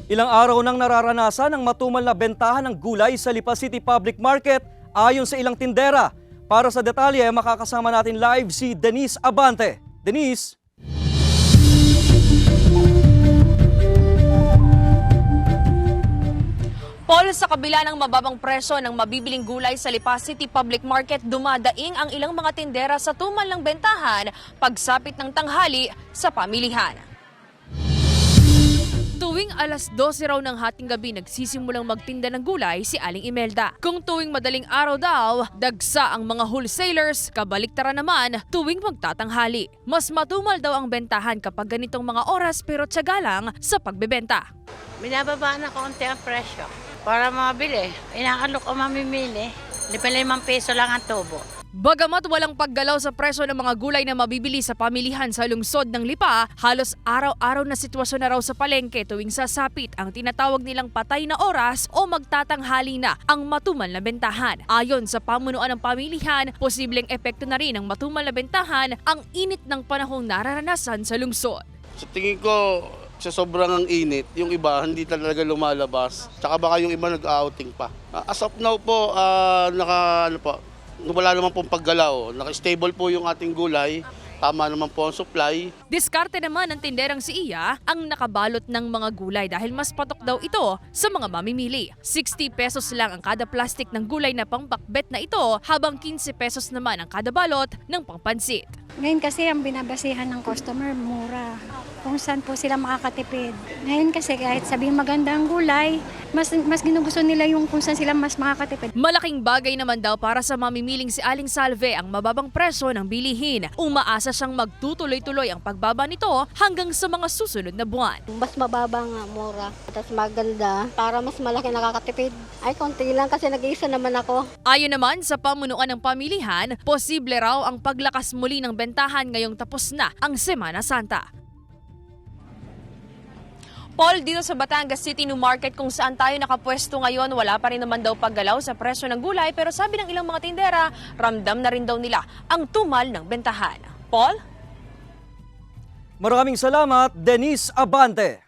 Ilang araw nang nararanasan ang matumal na bentahan ng gulay sa Lipa City Public Market ayon sa ilang tindera. Para sa detalye, makakasama natin live si Denise Abante. Denise? Paul, sa kabila ng mababang presyo ng mabibiling gulay sa Lipa City Public Market, dumadaing ang ilang mga tindera sa tumal ng bentahan pagsapit ng tanghali sa pamilihan. Tuwing alas 12 raw ng hating gabi nagsisimulang magtinda ng gulay si Aling Imelda. Kung tuwing madaling araw daw, dagsa ang mga wholesalers, kabaliktara naman tuwing magtatanghali. Mas matumal daw ang bentahan kapag ganitong mga oras pero tiyaga lang sa pagbebenta. Binababa na konti ang presyo para mabili. Inaalok o mamimili, 5 piso lang ang tubo. Bagamat walang paggalaw sa presyo ng mga gulay na mabibili sa pamilihan sa lungsod ng Lipa, halos araw-araw na sitwasyon na raw sa palengke tuwing sasapit ang tinatawag nilang patay na oras o magtatanghali na ang matumal na bentahan. Ayon sa pamunuan ng pamilihan, posibleng epekto na rin ng matumal na bentahan ang init ng panahong nararanasan sa lungsod. Sa tingin ko, sa sobrang ang init, yung iba hindi talaga lumalabas. Tsaka baka yung iba nag-outing pa. As of now po, wala naman pong paggalaw. Naka-stable po yung ating gulay. Tama naman po ang supply. Diskarte naman ng tinderang si Iya ang nakabalot ng mga gulay dahil mas patok daw ito sa mga mamimili. 60 pesos lang ang kada plastic ng gulay na pangpakbet na ito habang 15 pesos naman ang kada balot ng pangpansit. Ngayon kasi ang binabasihan ng customer, mura. Kung saan po sila makakatipid. Ngayon kasi kahit sabihin maganda ang gulay, mas ginugusto nila yung kung saan sila mas makakatipid. Malaking bagay naman daw para sa mamimiling si Aling Salve ang mababang presyo ng bilihin. Umaasa siyang magtutuloy-tuloy ang pagbaba nito hanggang sa mga susunod na buwan. Mas mababa nga, mura. Tapos maganda, para mas malaki nakakatipid. Ay, konti lang kasi nag-iisa naman ako. Ayon naman sa pamunuan ng pamilihan, posible raw ang paglakas muli ng bentahan ngayong tapos na ang Semana Santa. Paul, dito sa Batangas City New Market kung saan tayo nakapwesto ngayon, wala pa rin naman daw paggalaw sa presyo ng gulay pero sabi ng ilang mga tindera, ramdam na rin daw nila ang tumal ng bentahan. Paul? Maraming salamat, Denise Abante.